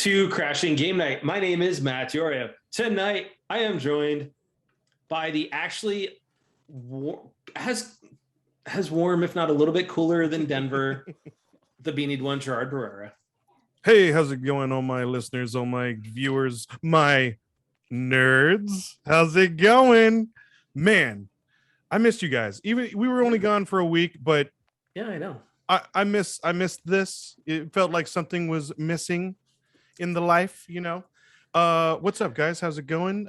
to Crashing Game Night. My name is Matt Diorio. Tonight, I am joined by the actually has warm, if not a little bit cooler than Denver, the beanied one, Gerard Barrera. Hey, how's it going, all my listeners, all my viewers, my nerds? How's it going? Man, I missed you guys. Even we were only gone for a week, but yeah, I know. I missed this. It felt like something was missing in the life, you know. What's up, guys? How's it going?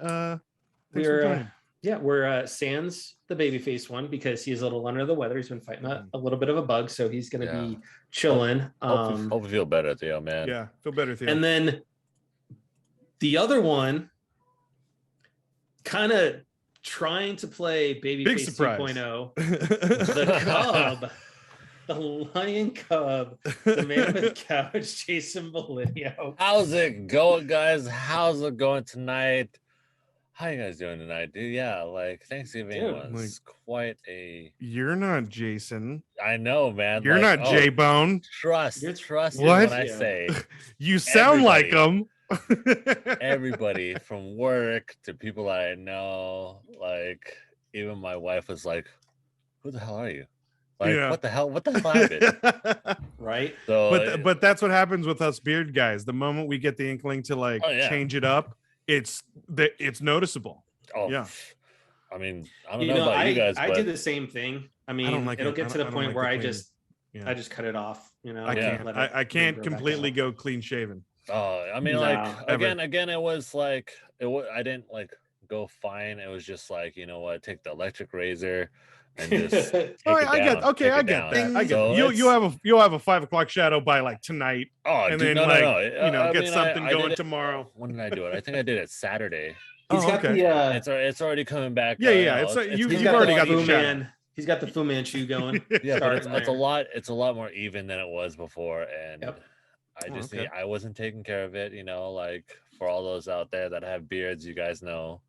We're Sans the babyface one because he's a little under the weather. He's been fighting a little bit of a bug, so he's gonna be chilling. Hope you feel better, Theo, man. Yeah, feel better, Theo. And then the other one, kind of trying to play Babyface 2.0, the Cub. The Lion Cub, the man with the couch, Jason Bolivio. How's it going, guys? How's it going tonight? How you guys doing tonight, dude? Yeah, like Thanksgiving was quite a. You're not Jason. I know, man. You're not J-Bone. Trust what? When I say. You sound like him. Everybody from work to people I know, like even my wife was like, "Who the hell are you?" Like, what the hell happened? Right. So, but that's what happens with us beard guys. The moment we get the inkling to change it up, it's noticeable. Oh yeah. I mean, I don't know about you guys. I do the same thing. I mean, it'll get to the point where I just cut it off. You know, I can't completely go clean shaven. Oh, I mean, again, it was like I didn't go fine. It was just like, you know what, take the electric razor. And just I get that. You'll have a 5 o'clock shadow by like tonight. Oh, and dude, then get something going tomorrow. When did I do it? I think I did it Saturday. He's got the it's already coming back. You've already got the man. He's got the Fu Manchu going. Yeah, but it's a lot more even than it was before, and I wasn't taking care of it. You know, like for all those out there that have beards, you guys know.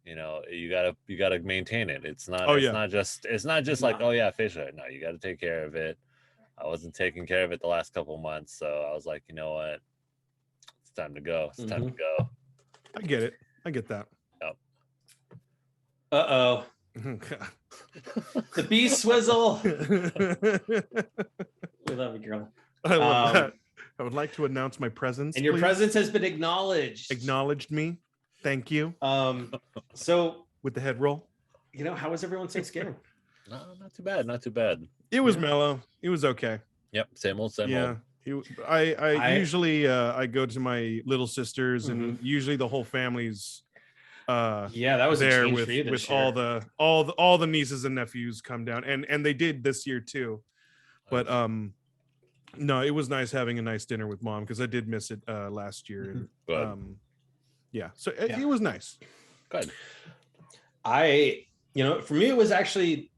You know, you gotta maintain it. It's not just like, oh yeah, facial hair. No, you gotta take care of it. I wasn't taking care of it the last couple months, so I was like, you know what, it's time to go. It's time to go. I get it. I get that. Yep. Uh-oh. The bee swizzle. We love you, girl. I love that. I would like to announce my presence. And your presence has been acknowledged. Acknowledged me. Thank you. So with the head roll, you know, how was everyone's Thanksgiving? No, not too bad. Not too bad. It was mellow. It was okay. Yep, same old. I usually I go to my little sisters, and usually the whole family's that was there a change for you with this year. all the nieces and nephews come down, and they did this year too. But no, it was nice having a nice dinner with mom because I did miss it last year. And so it was nice. Good. For me, it was actually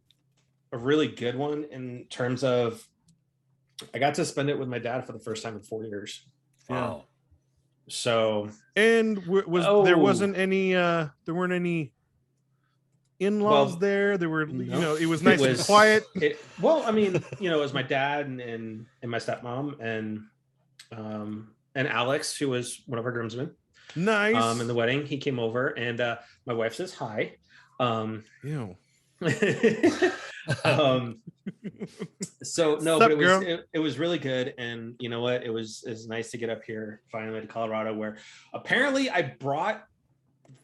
a really good one in terms of I got to spend it with my dad for the first time in 4 years. Wow. So and there weren't any in-laws there. There were it was nice and quiet. It was my dad and my stepmom and Alex, who was one of our groomsmen. Nice. In the wedding, he came over and my wife says hi. Ew. So no, but it was really good, and you know what? It was nice to get up here finally to Colorado, where apparently I brought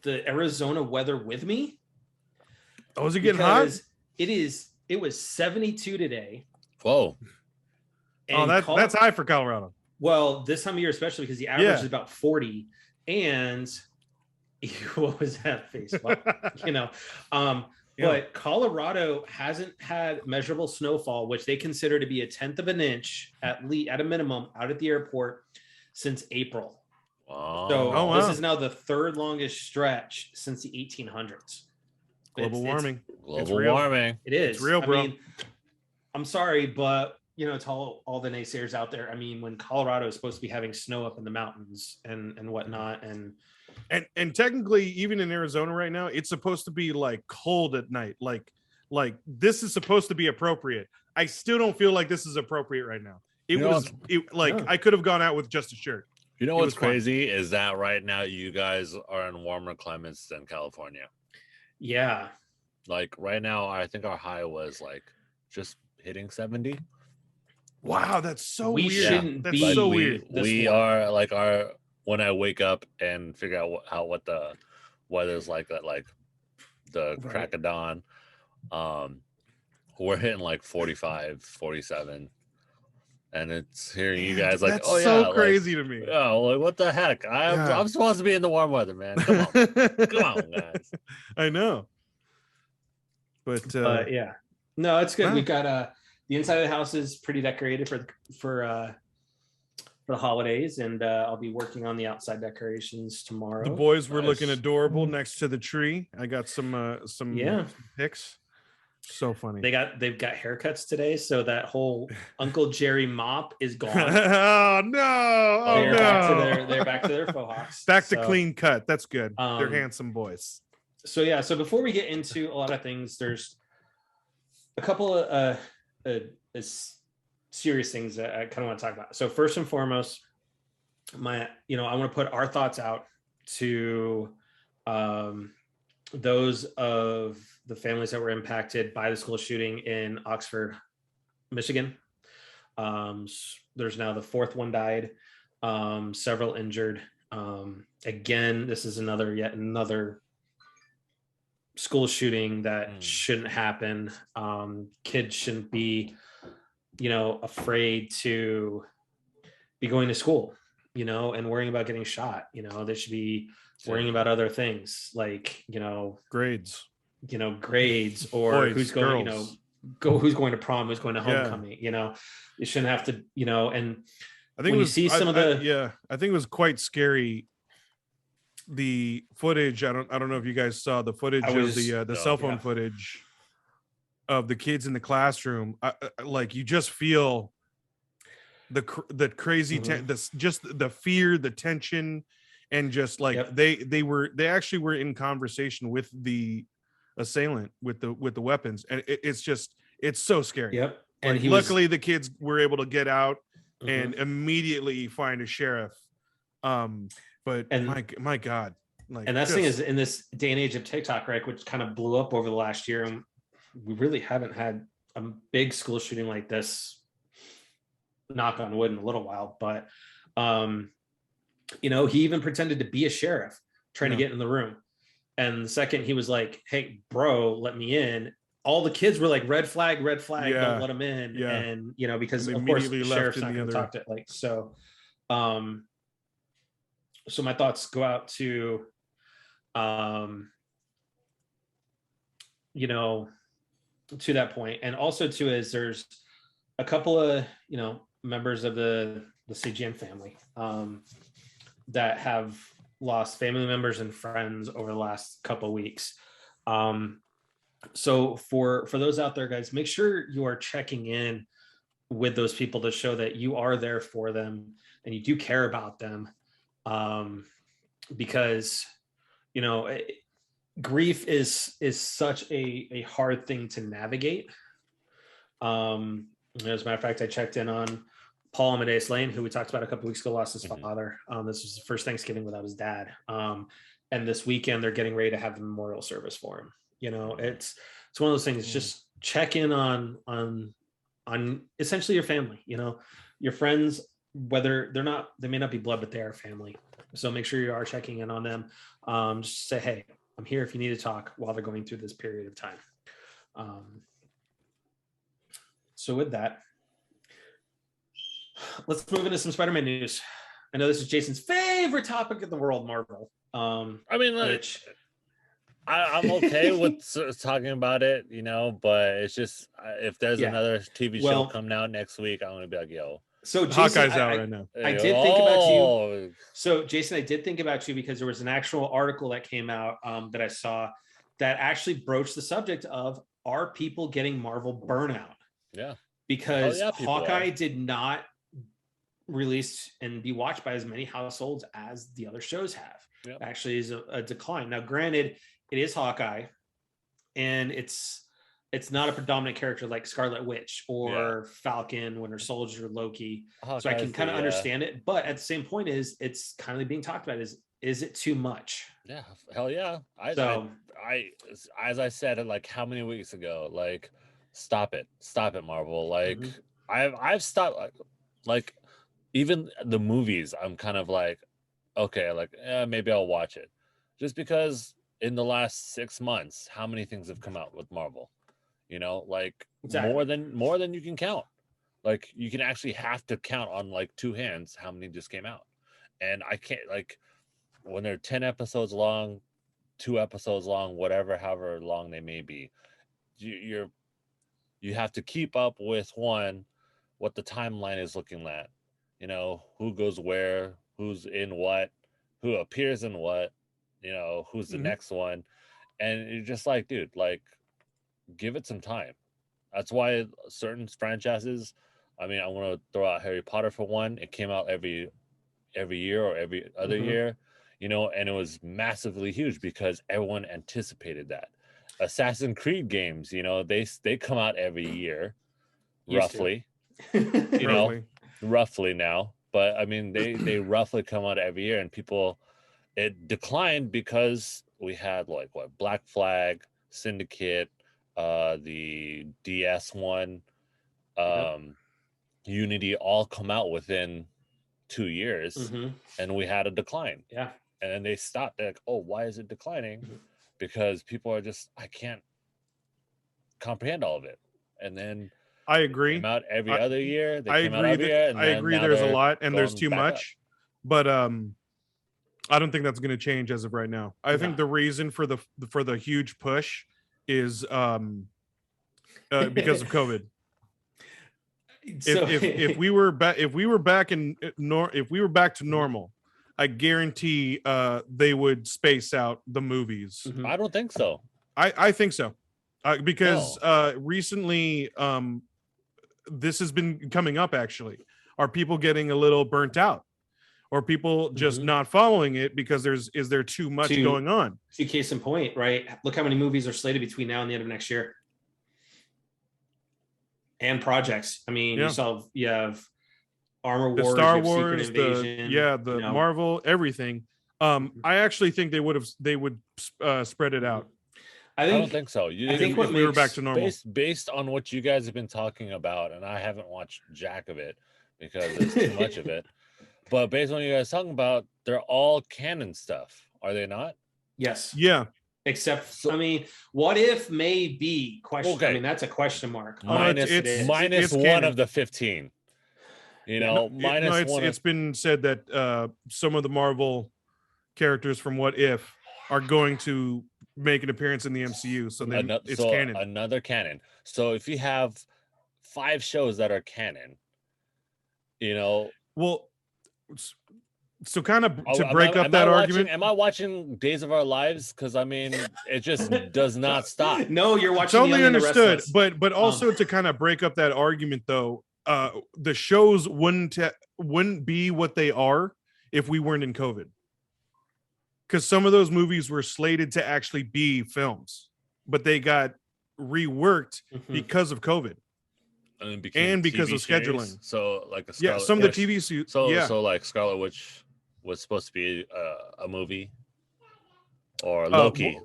the Arizona weather with me. Oh, is it getting hot? It was 72 today. Whoa. And that's high for Colorado. Well, this time of year, especially because the average is about 40. And what was that face? But Colorado hasn't had measurable snowfall, which they consider to be 1/10 of an inch at a minimum out at the airport since April. Wow. So this is now the third longest stretch since the 1800s. Global warming. It is. It's real, bro. I mean, I'm sorry, but to all the naysayers out there, I mean, when Colorado is supposed to be having snow up in the mountains and whatnot, and technically, even in Arizona right now, it's supposed to be like cold at night. Like this is supposed to be appropriate. I still don't feel like this is appropriate right now. I could have gone out with just a shirt. You know what's crazy is that right now you guys are in warmer climates than California. Yeah. Like right now, I think our high was like just hitting 70. Wow, that's so we weird. Shouldn't that's be so weird. We are like when I wake up and figure out what the weather's like at like the crack of dawn, we're hitting like 45, 47. And it's hearing you guys like, that's oh yeah, so crazy to me. Oh, like what the heck? I'm supposed to be in the warm weather, man. Come on, come on, guys. I know, but yeah, no, it's good. We've got the inside of the house is pretty decorated for the holidays, and I'll be working on the outside decorations tomorrow. The boys were looking adorable next to the tree. I got some pics. So funny. They've got haircuts today, so that whole Uncle Jerry mop is gone. Oh no! They're back to their faux hawks. Back to clean cut. That's good. They're handsome boys. So yeah. So before we get into a lot of things, there's a couple of serious things that I kind of want to talk about. So first and foremost, I want to put our thoughts out to those of the families that were impacted by the school shooting in Oxford, Michigan. There's now the fourth one died, several injured. Again, this is yet another school shooting that shouldn't happen. Kids shouldn't be, afraid to be going to school, and worrying about getting shot. They should be worrying about other things like, grades, or boys, who's going, girls. Who's going to prom, who's going to homecoming, you shouldn't have to, and I think I think it was quite scary. The footage, I don't know if you guys saw the footage of the cell phone footage of the kids in the classroom. Like you just feel the crazy just the fear, the tension, and just like they actually were in conversation with the assailant with the weapons, and it's so scary. Yep. And luckily the kids were able to get out and immediately find a sheriff. But my God, and that's the thing is, in this day and age of TikTok, right, which kind of blew up over the last year, and we really haven't had a big school shooting like this, knock on wood, in a little while. But he even pretended to be a sheriff trying to get in the room, and the second he was like, "Hey, bro, let me in," all the kids were like, red flag, don't let him in. And because of course the sheriff's not going to talk to so my thoughts go out to to that point, and also to is there's a couple of members of the CGN family that have lost family members and friends over the last couple of weeks. So for those out there, guys, make sure you are checking in with those people to show that you are there for them and you do care about them. Because grief is such a hard thing to navigate. As a matter of fact, I checked in on Paul Amadeus Lane, who we talked about a couple of weeks ago, lost his father. This was the first Thanksgiving without his dad. And this weekend they're getting ready to have the memorial service for him. It's one of those things. Just check in on essentially your family, your friends, whether they may not be blood, but they are family. So make sure you are checking in on them. Just say, hey, I'm here if you need to talk while they're going through this period of time. So with that, let's move into some Spider-Man news. I know this is Jason's favorite topic in the world, Marvel. I'm okay with talking about it, but it's just if there's another TV show coming out next week, I'm gonna be like, yo. So Jason, Hawkeye's out right now. I did think about you. So Jason, I did think about you because there was an actual article that came out that I saw that actually broached the subject of, are people getting Marvel burnout? Yeah. Because Hawkeye did not release and be watched by as many households as the other shows have. Yep. Actually is a decline. Now, granted, it is Hawkeye, and it's it's not a predominant character like Scarlet Witch or Falcon, Winter Soldier, Loki. So I can kind of understand it, but at the same point it's kind of being talked about is it too much? Yeah, hell yeah. I as I said like how many weeks ago, like stop it, Marvel. Like I've stopped like even the movies. I'm kind of like, okay, like maybe I'll watch it, just because in the last 6 months, how many things have come out with Marvel? You know, like more than you can count. Like you can actually have to count on like 2 hands how many just came out, and I can't like when they're 10 episodes long, 2 episodes long, whatever, however long they may be, you have to keep up with what the timeline is looking at. You know, who goes where, who's in what, who appears in what, you know, who's the next one. And you're just like, dude, like, give it some time. That's why certain franchises, I mean, I want to throw out Harry Potter for one. It came out every year or every other year, you know, and it was massively huge because everyone anticipated that. Assassin's Creed games, you know, they come out every year, roughly. You know, roughly now. But I mean, they roughly come out every year, and people, it declined because we had like what, Black Flag, Syndicate, the DS one, Unity, all come out within 2 years, and we had a decline. Yeah. And then they stopped. They're like, oh, why is it declining? Because people are just, I can't comprehend all of it. And then I agree. Came out every other year. I agree. There's a lot, and there's too much. But I don't think that's going to change as of right now. I think the reason for the huge push is because of COVID. So, if we were back to normal, I guarantee they would space out the movies. I don't think so. I think so, because recently this has been coming up. Actually, are people getting a little burnt out, or people just not following it because is there too much going on? See, case in point, right? Look how many movies are slated between now and the end of next year. And projects. I mean, you have Armor Wars, Star Wars, Secret Invasion, the Marvel, everything. I actually think they would spread it out. I don't think so. I think if we were back to normal, based on what you guys have been talking about, and I haven't watched jack of it because there's too much of it. But based on what you guys talking about, they're all canon stuff, are they not? Yes. Yeah. Except, I mean, what if maybe question? Okay. I mean, that's a question mark. Minus one canon. Of the 15. You know, minus one. It's been said that some of the Marvel characters from What If are going to make an appearance in the MCU, so then it's canon. Another canon. So if you have 5 shows that are canon, you know, well, so kind of to break up that argument. Am I watching Days of Our Lives? Because I mean, it just does not stop. No, you're watching. Totally understood, but also to kind of break up that argument, though, the shows wouldn't be what they are if we weren't in COVID. Because some of those movies were slated to actually be films, but they got reworked because of COVID. And because of scheduling. So like some of the TV suits. So like Scarlet Witch was supposed to be a movie, or Loki.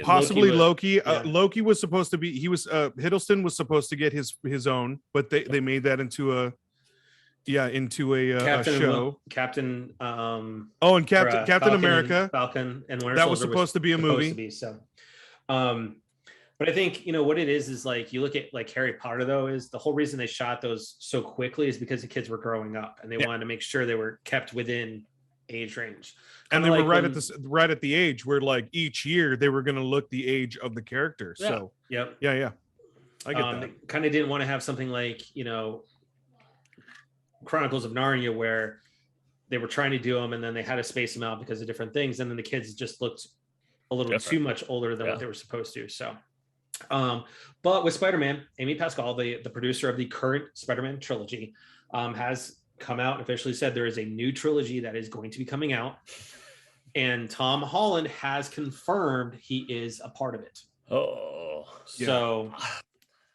Possibly Loki. Loki was supposed to be. He was Hiddleston was supposed to get his own, but they made that into a show. Captain. And Captain America, Falcon, and Winter Soldier that was supposed to be a movie. But I think, you know, what it is like you look at like Harry Potter, though, is the whole reason they shot those so quickly is because the kids were growing up and they wanted to make sure they were kept within age range. And they were right at the age where like each year they were going to look the age of the character. So I get that. They kind of didn't want to have something like, you know, Chronicles of Narnia where they were trying to do them and then they had to space them out because of different things. And then the kids just looked a little too much older than what they were supposed to. So but with Spider-Man, Amy Pascal, the producer of the current Spider-Man trilogy, has come out and officially said there is a new trilogy that is going to be coming out, and Tom Holland has confirmed he is a part of it. Oh, So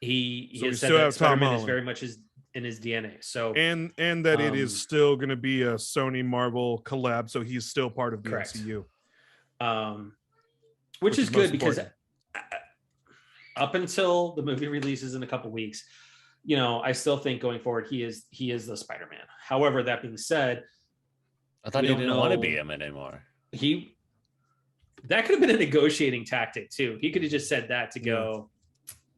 he so has said that Spider-Man is very much in his DNA. So and that it is still going to be a Sony Marvel collab, so he's still part of the MCU. Which is good because up until the movie releases in a couple weeks, I still think going forward he is the Spider-Man. However, that being said, I thought he didn't want to be him anymore. That could have been a negotiating tactic too. He could have just said that to go,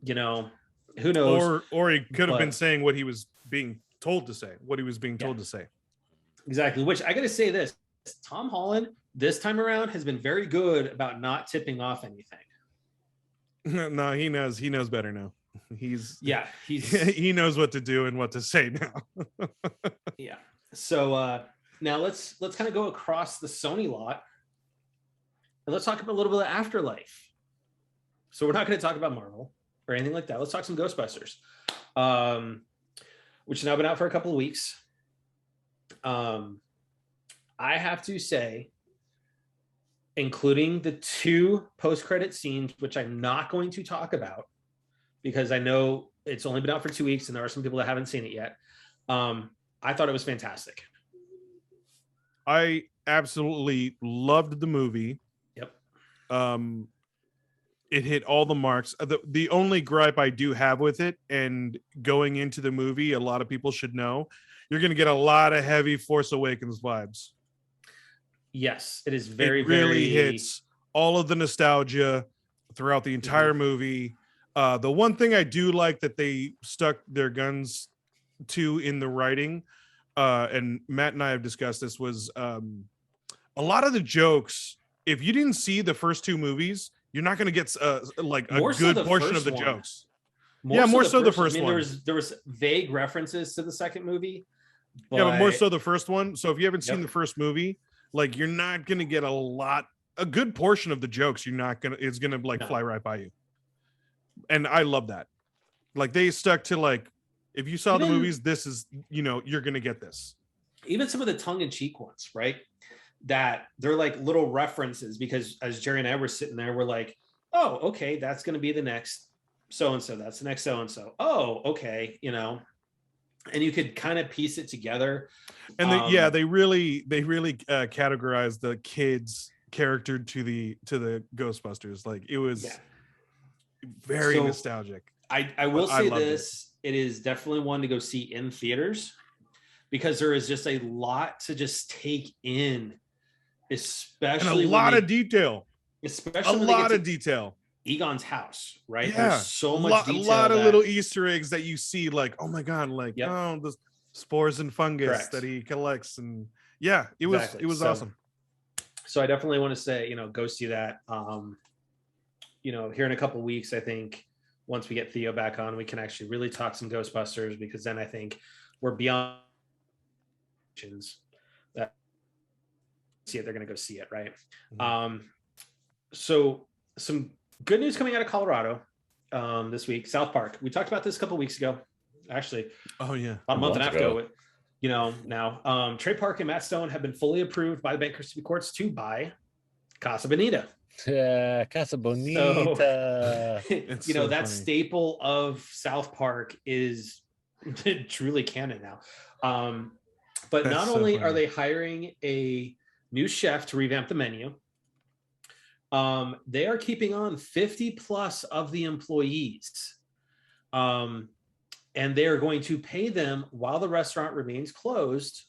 who knows? Or he could have been saying what he was being told to say, told to say. Exactly. Which I got to say this, Tom Holland this time around has been very good about not tipping off anything. No, he knows better now. He knows what to do and what to say now. Yeah. So now let's kind of go across the Sony lot and let's talk about a little bit of Afterlife. So we're not going to talk about Marvel or anything like that. Let's talk some Ghostbusters, which has now been out for a couple of weeks. I have to say, including the 2 post-credit scenes, which I'm not going to talk about because I know it's only been out for 2 weeks and there are some people that haven't seen it yet. I thought it was fantastic. I absolutely loved the movie. Yep. It hit all the marks. The only gripe I do have with it, and going into the movie, a lot of people should know, you're going to get a lot of heavy Force Awakens vibes. Yes, it is it really hits all of the nostalgia throughout the entire movie. The one thing I do like that they stuck their guns to in the writing, and Matt and I have discussed this, was a lot of the jokes. If you didn't see the first 2 movies, you're not going to get like a good portion of the jokes. More so the first one. There was vague references to the second movie. But more so the first one. So if you haven't seen the first movie, like, you're not going to get a good portion of the jokes. It's going to fly right by you. And I love that. Like, they stuck to, like, if you saw the movies, this is, you're going to get this. Even some of the tongue-in-cheek ones, right? That they're like little references, because as Jerry and I were sitting there, we're like, oh, okay, that's going to be the next so-and-so. That's the next so-and-so. Oh, okay. And you could kind of piece it together. And they really categorized the kids' character to the Ghostbusters. Like, it was very nostalgic. I will say this: it is definitely one to go see in theaters, because there is just a lot to just take in, especially and a lot of detail. Especially a lot of detail. Egon's house, right? Yeah, there's so much detail. A lot of little Easter eggs that you see, like, oh my god, like, oh, the spores and fungus that he collects, and it was awesome. So I definitely want to say, go see that. Here in a couple of weeks, I think once we get Theo back on, we can actually really talk some Ghostbusters, because then I think we're beyond that. See it, they're going to go see it, right? Mm-hmm. So some good news coming out of Colorado this week. South Park. We talked about this a couple of weeks ago, actually. Oh yeah, about a month and a half ago. Now Trey Park and Matt Stone have been fully approved by the bankruptcy courts to buy Casa Bonita. Yeah, Casa Bonita. So that staple of South Park is truly canon now. But that's not only are they hiring a new chef to revamp the menu, they are keeping on 50 plus of the employees. And they are going to pay them while the restaurant remains closed,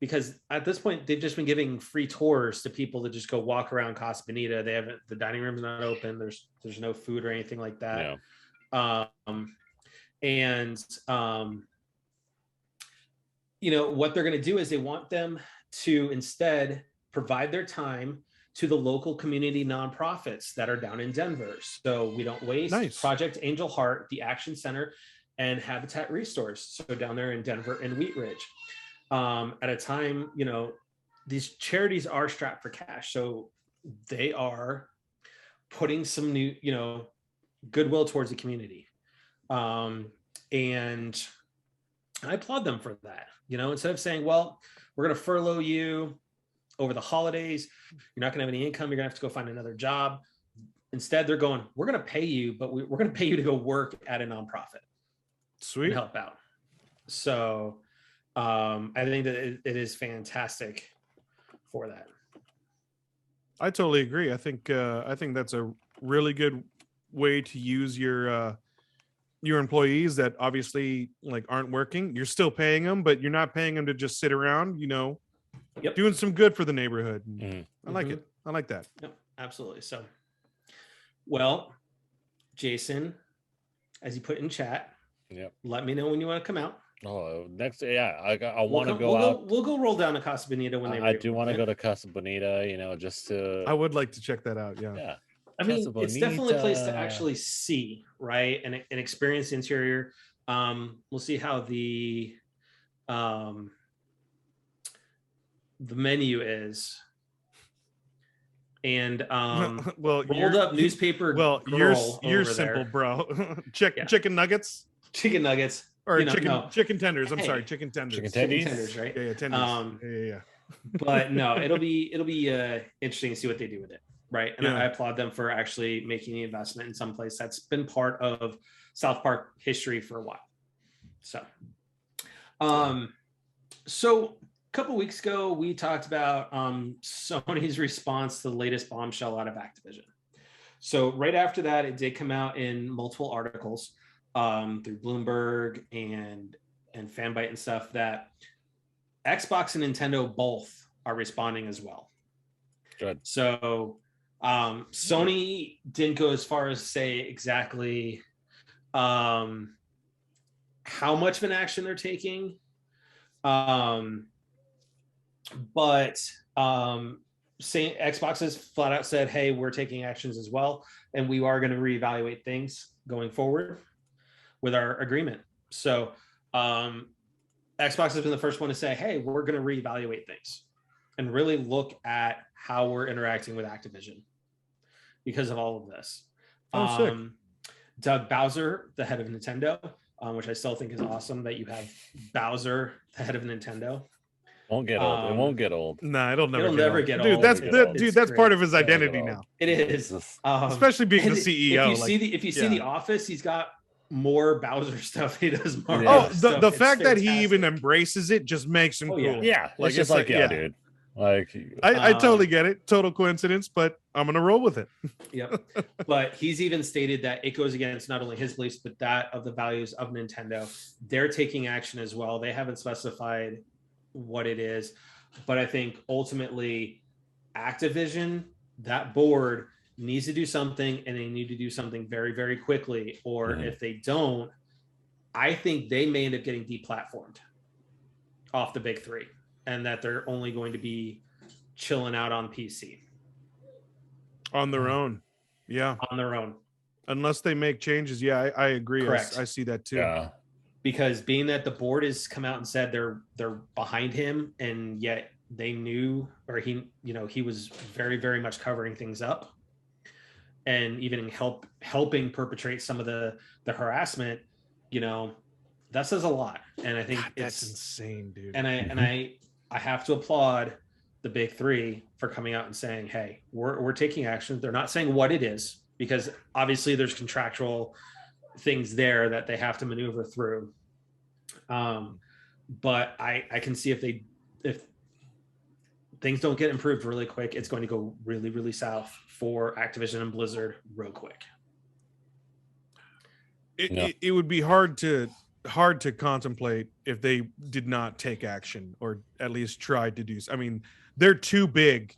because at this point they've just been giving free tours to people to just go walk around Casa Bonita. The dining room's not open. There's no food or anything like that. Yeah. What they're going to do is they want them to instead provide their time to the local community nonprofits that are down in Denver. So We Don't Waste, nice. Project Angel Heart, the Action Center, and Habitat Restores. So down there in Denver and Wheat Ridge. At a time, these charities are strapped for cash. So they are putting some new, goodwill towards the community. And I applaud them for that. Instead of saying, well, we're going to furlough you over the holidays, you're not going to have any income, you're going to have to go find another job. Instead, they're going, we're going to pay you, but we're going to pay you to go work at a nonprofit. Sweet. And help out. So I think that it is fantastic for that. I totally agree. I think that's a really good way to use your employees that obviously like aren't working. You're still paying them, but you're not paying them to just sit around, doing some good for the neighborhood. I like it. I like that. Yep, absolutely. So, well, Jason, as you put in chat, let me know when you want to come out. Oh, next, I want to go out. We'll go roll down to Casa Bonita when they. I do want to go to Casa Bonita, just to. I would like to check that out. Yeah. Yeah. I mean, it's definitely a place to actually see, right, and experience the interior. We'll see how the menu is, and well, rolled up newspaper. Well, you're simple, bro. Chicken nuggets. Chicken nuggets. Or chicken tenders. I'm sorry, chicken tenders. Chicken tenders, right? Yeah, tenders. Yeah. But no, it'll be interesting to see what they do with it, right? And I applaud them for actually making the investment in some place that's been part of South Park history for a while. So, a couple weeks ago we talked about Sony's response to the latest bombshell out of Activision. So right after that, it did come out in multiple articles through Bloomberg and Fanbyte and stuff that Xbox and Nintendo both are responding as well. Good. So Sony didn't go as far as say exactly how much of an action they're taking, but Xbox has flat out said, hey, we're taking actions as well, and we are going to reevaluate things going forward with our agreement. So Xbox has been the first one to say, hey, we're going to reevaluate things and really look at how we're interacting with Activision because of all of this. Sick. Doug Bowser, the head of Nintendo, which I still think is awesome that you have Bowser, the head of Nintendo. Won't get old. It won't get old. Nah, it'll never get old. Dude, that's part of his identity now. It is. Especially being the CEO. If you see The Office, he's got more Bowser stuff. He does more. The fact that he even embraces it just makes him cool. Yeah, like it's like dude. Like I totally get it. Total coincidence, but I'm gonna roll with it. Yep. But he's even stated that it goes against not only his beliefs but that of the values of Nintendo. They're taking action as well. They haven't specified what it is, but I think ultimately Activision, that board needs to do something, and they need to do something very, very quickly, or if they don't, I think they may end up getting deplatformed off the big three, and that they're only going to be chilling out on PC on their own. On their own, unless they make changes. I agree. Correct. I see that too. Yeah. Because being that the board has come out and said they're behind him, and yet they knew, or he was very, very much covering things up, and even helping perpetrate some of the harassment, that says a lot. And I think that's insane, dude. And I have to applaud the big three for coming out and saying, hey, we're taking action. They're not saying what it is, because obviously there's contractual things there that they have to maneuver through. But I can see if things don't get improved really quick, it's going to go really, really south for Activision and Blizzard real quick. It would be hard to contemplate if they did not take action, or at least tried to do. I mean, they're too big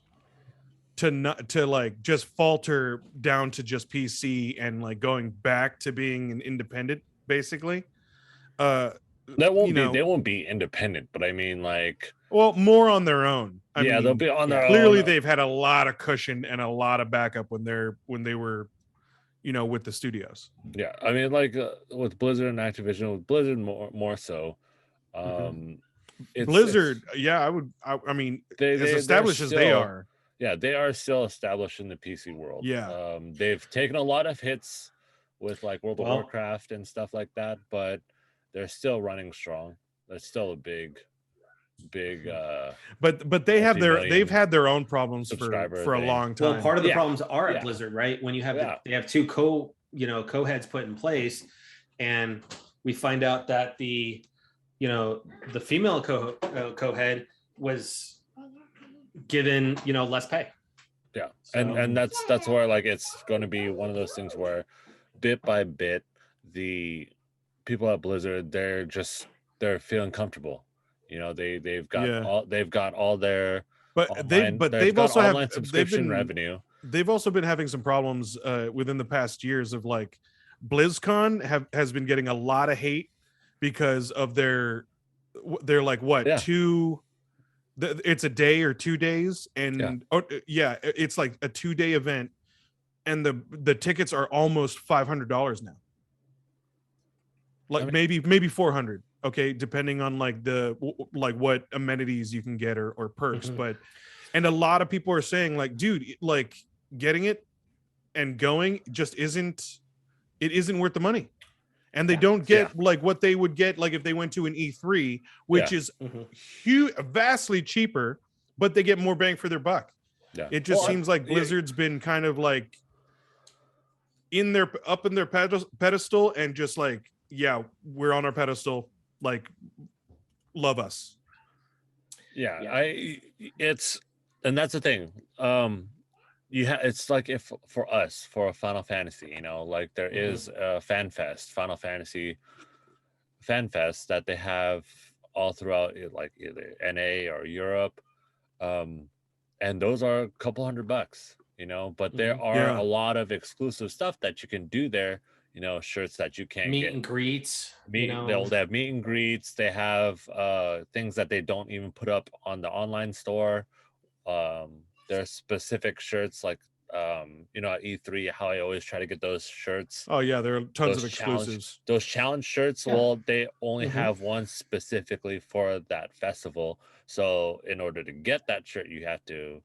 to like just falter down to just PC and like going back to being an independent, basically. They won't be independent, but I mean, like, well, more on their own. I mean, they'll be on their own. Clearly, they've had a lot of cushion and a lot of backup when they were, with the studios. Yeah, I mean, like with Blizzard and Activision, with Blizzard more so. Blizzard, I mean, as established as they are. Yeah, they are still established in the PC world. Yeah, they've taken a lot of hits with like World of Warcraft and stuff like that, but they're still running strong. That's still a big. big but they've had their own problems for a long time. Well, part of the problems are at Blizzard, right? When you have they have two co-heads put in place, and we find out that the female co-head was given less pay. Yeah. So. And that's where like it's going to be one of those things where bit by bit the people at Blizzard they're feeling comfortable. They've got all their they've also had subscription revenue. They've also been having some problems within the past years of like BlizzCon has been getting a lot of hate because of they're like it's a day or 2 days, and it's like a 2-day event, and the tickets are almost $500 now. Like maybe $400, okay, depending on like what amenities you can get or perks. But and a lot of people are saying like, dude, like getting it and going just isn't worth the money. And they don't get like what they would get like if they went to an E3, which is huge, vastly cheaper, but they get more bang for their buck. Yeah. It just seems like Blizzard's been kind of like up in their pedestal and just like, yeah, we're on our pedestal, like love us. And that's the thing. It's like if for us, for a Final Fantasy, like there is a Final Fantasy fan fest that they have all throughout like either NA or Europe. And those are a couple $100, but there are a lot of exclusive stuff that you can do there, shirts that you can't get. Meet and greets. They have meet and greets. They have things that they don't even put up on the online store. There's specific shirts like at E3 how I always try to get those shirts. Oh yeah, there are tons of exclusives. Those challenge shirts, well, they only have one specifically for that festival. So in order to get that shirt, you have to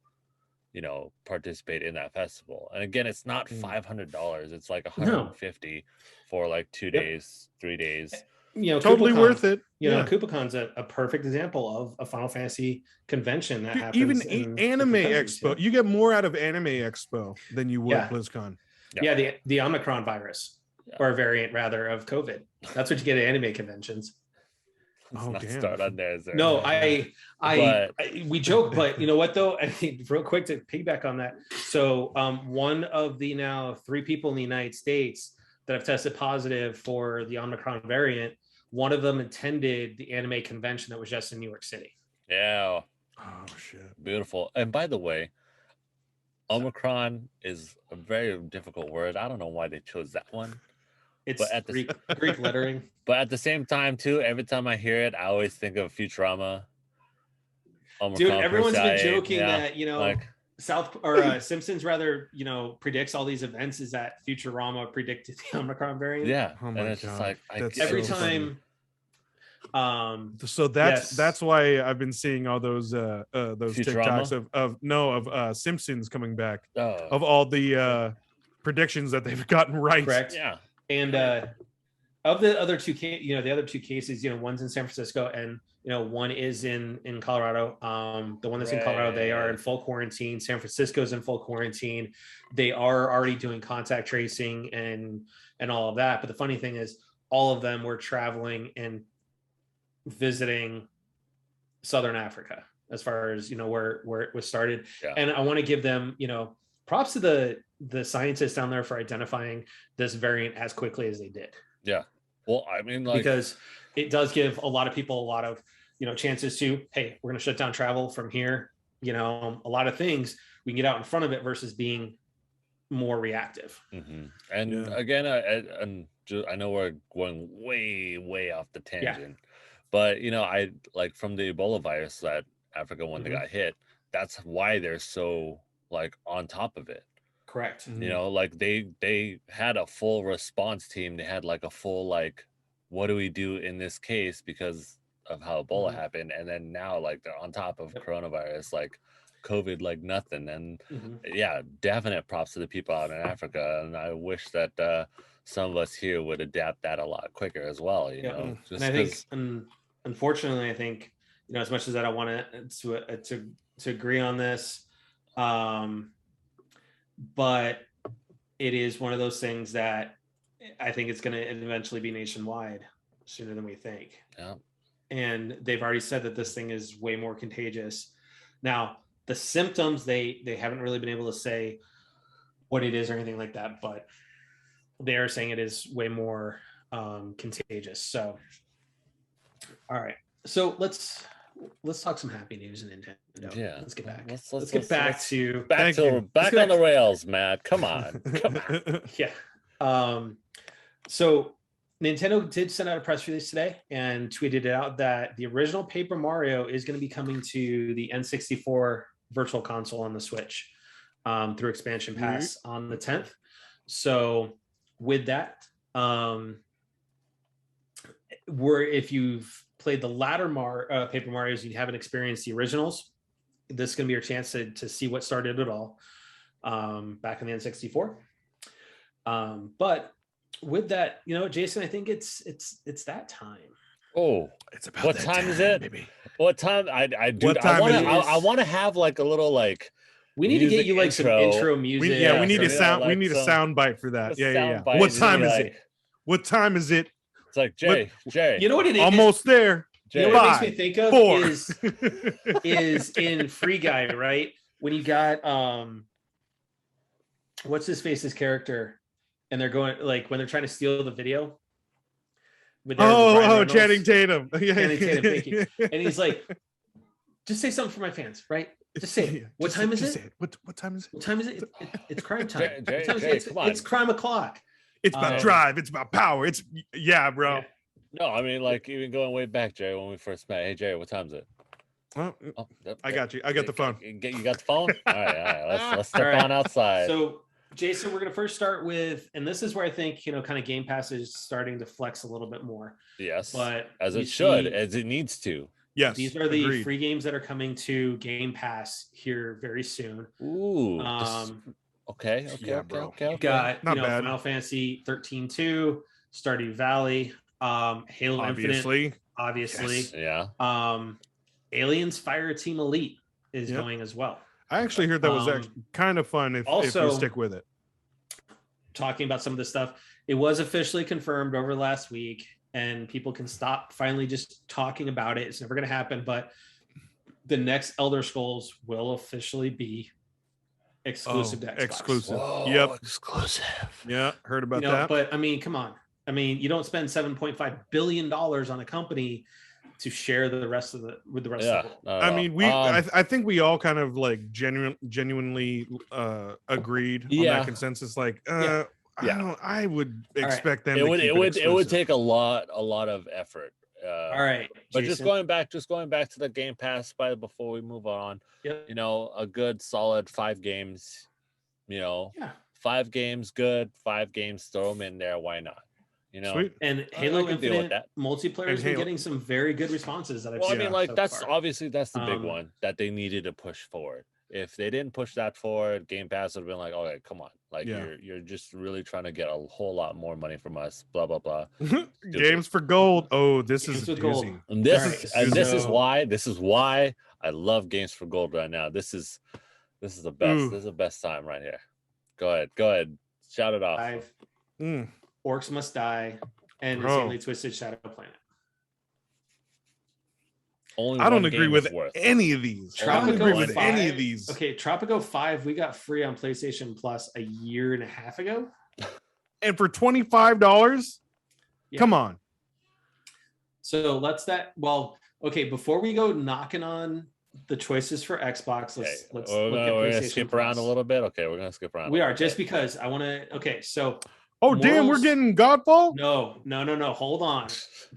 participate in that festival. And again, it's not $500. It's like $150 for like 2 days, 3 days. Totally worth it. KupaCon's a perfect example of a Final Fantasy convention that happens. Even Anime Expo, you get more out of Anime Expo than you would BlizzCon. Yeah, the Omicron virus or variant rather of COVID. That's what you get at anime conventions. Start on there. No, we joke, but you know what though? I think real quick to piggyback on that. So one of the now 3 people in the United States that have tested positive for the Omicron variant, one of them attended the anime convention that was just in New York City. Yeah. Oh shit. Beautiful. And by the way, Omicron is a very difficult word. I don't know why they chose that one. It's Greek lettering. But at the same time, too, every time I hear it, I always think of Futurama. Omicron, dude, everyone's been joking that, like, Simpsons rather, predicts all these events is that Futurama predicted the Omicron variant. Yeah. Oh and it's just like every time. So that's why I've been seeing all those TikToks of Simpsons coming back of all the predictions that they've gotten right. Correct. Yeah. And of the other two cases, one's in San Francisco and one is in Colorado. The one that's in Colorado, they are in full quarantine. San Francisco's in full quarantine. They are already doing contact tracing and all of that. But the funny thing is, all of them were traveling and visiting Southern Africa, as far as where it was started. Yeah. And I want to give them props to the scientists down there for identifying this variant as quickly as they did. Yeah. Well, I mean, because it does give a lot of people a lot of chances to, hey, we're going to shut down travel from here. A lot of things we can get out in front of it versus being more reactive. Mm-hmm. And again, I know we're going way off the tangent, but I like from the Ebola virus that Africa when they got hit. That's why they're so like on top of it. Correct. Like they had a full response team. They had like a full like, what do we do in this case because of how Ebola happened, and then now like they're on top of coronavirus, like COVID, like nothing. And definite props to the people out in Africa. And I wish that some of us here would adapt that a lot quicker as well. Just and I think, unfortunately, I think as much as I don't want to agree on this, but it is one of those things that I think it's going to eventually be nationwide sooner than we think. Yeah. And they've already said that this thing is way more contagious. Now, the symptoms, they haven't really been able to say what it is or anything like that, but they are saying it is way more contagious. So, all right. So let's talk some happy news in Nintendo. Yeah. Let's get back. Let's get back on the rails, Matt. Come on. Yeah. So Nintendo did send out a press release today and tweeted out that the original Paper Mario is going to be coming to the N64 Virtual Console on the Switch through expansion pass on the 10th. So with that, if you've played the latter Paper Marios, you haven't experienced the originals, this is going to be your chance to see what started it all back in the N64. But with that, Jason, I think it's that time. Oh, it's about what time is it? Baby. What time? I want to have like a little like. We need to get you like some intro music. We need a sound. We need a sound bite for that. Yeah. What time is it? What time is it? It's like Jay. You know what it is? Almost there. You know what it makes me think of is in Free Guy, right? When you got what's his face's character, and they're going like when they're trying to steal the video. Channing Tatum. Channing Tatum, thank you. And he's like, just say something for my fans, right? Just say it. What time is it? What time is it? What time is it? It's crime time. Jay, it's crime o'clock. It's about drive. It's about power. It's bro. Yeah. No, I mean like even going way back, Jay, when we first met. Hey, Jay, what time is it? I got you. I got the phone. You got the phone? All right. Let's step on outside. So, Jason, we're going to first start with, and this is where I think, kind of Game Pass is starting to flex a little bit more. Yes. But as it should, as it needs to. Yes. These are the free games that are coming to Game Pass here very soon. Ooh. Okay. You got, Final Fantasy 13-2, Stardew Valley, Halo Infinite. Obviously. Yes. Yeah. Aliens Fire Team Elite is going as well. I actually heard that was actually kind of fun if you stick with it. Talking about some of this stuff, it was officially confirmed over last week, and people can stop finally just talking about it. It's never going to happen, but the next Elder Scrolls will officially be exclusive to Xbox. Exclusive. Whoa, exclusive. Yeah, heard about that. But I mean, come on. I mean, you don't spend $7.5 billion on a company to share the rest of the world. I mean, I think we all kind of like genuinely agreed on that consensus. Like, I would expect them. It would take a lot of effort. All right, but Jason, just going back to the Game Pass before we move on. Yep. A good solid 5 games. 5 games, good 5 games. Throw them in there. Why not? Sweet. And Halo Infinite multiplayer has been getting some very good responses that I've seen. I mean, like that's the big one that they needed to push forward. If they didn't push that forward, Game Pass would have been like, okay, come on, like you're just really trying to get a whole lot more money from us. Blah blah blah. Games for gold. Oh, this is a doozy. And this is why I love Games for Gold right now. This is the best. This is the best time right here. Go ahead. Shout it off. Orcs Must Die, and Insanely Twisted Shadow Planet. I don't agree with any of these. Okay, Tropico 5 we got free on PlayStation Plus a year and a half ago. And for $25? Yeah. Come on. So before we go knocking on the choices for Xbox, let's look at PlayStation. We're gonna skip around a little bit. Okay, we're gonna skip around. We are just because I want to. Okay, so. Damn, we're getting Godfall? No. Hold on.